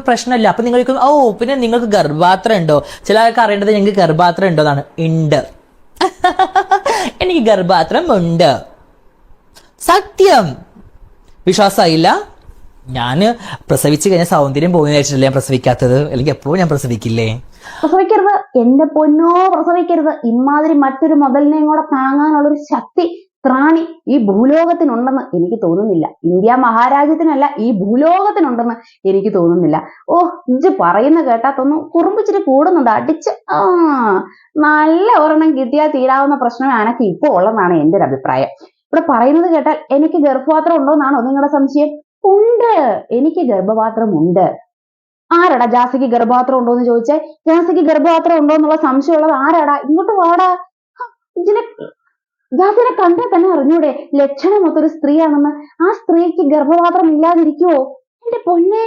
പ്രശ്നമില്ല. അപ്പൊ നിങ്ങൾക്ക് പിന്നെ നിങ്ങൾക്ക് ഗർഭപാത്രം ഉണ്ടോ? ചില ആൾക്ക് അറിയേണ്ടത് ഞങ്ങൾക്ക് ഗർഭപാത്രം ഉണ്ടോ എന്നാണ്. ഉണ്ട്. എനിക്ക് ഗർഭപാത്രം ഉണ്ട്. സത്യം. വിശ്വാസമായില്ല? ഞാന് പ്രസവിച്ചു കഴിഞ്ഞ സൗന്ദര്യം പോകുന്ന വെച്ചിട്ടല്ലേ ഞാൻ പ്രസവിക്കാത്തത്. അല്ലെങ്കിൽ എപ്പോഴും ഞാൻ പ്രസവിക്കില്ലേ? പ്രസവിക്കരുത്, എന്റെ പൊന്നോ പ്രസവിക്കരുത്. ഇമാതിരി മറ്റൊരു മുതലിനെയും കൂടെ താങ്ങാനുള്ളൊരു ശക്തി ത്രാണി ഈ ഭൂലോകത്തിനുണ്ടെന്ന് എനിക്ക് തോന്നുന്നില്ല. ഇന്ത്യ മഹാരാജ്യത്തിനല്ല, ഈ ഭൂലോകത്തിനുണ്ടെന്ന് എനിക്ക് തോന്നുന്നില്ല. ഓ, ഇജ്ജ് പറയുന്ന കേട്ടാത്തൊന്നും കുറുമ്പിച്ചിട്ട് കൂടുന്നുണ്ട്. അടിച്ച് നല്ല ഒരെണ്ണം കിട്ടിയാൽ തീരാവുന്ന പ്രശ്നം എനക്ക് ഇപ്പൊ ഉള്ളതാണ് എന്റെ ഒരു അഭിപ്രായം. ഇവിടെ പറയുന്നത് കേട്ടാൽ എനിക്ക് ഗർഭപാത്രം ഉണ്ടോന്നാണോ നിങ്ങളുടെ സംശയം? ഉണ്ട്, എനിക്ക് ഗർഭപാത്രം ഉണ്ട്. ആരാടാ ജാസിക്ക് ഗർഭപാത്രം ഉണ്ടോന്ന് ചോദിച്ചേ? ജാസിക്ക് ഗർഭപാത്രം ഉണ്ടോ എന്നുള്ള സംശയമുള്ളത് ആരാടാ? ഇങ്ങോട്ട് വാടാ. ഇതിനെ ജാസിനെ കണ്ടാൽ തന്നെ അറിഞ്ഞൂടെ ലക്ഷണമൊത്തൊരു സ്ത്രീയാണെന്ന്? ആ സ്ത്രീക്ക് ഗർഭപാത്രം ഇല്ലാതിരിക്കുവോ? എന്റെ പൊന്നെ,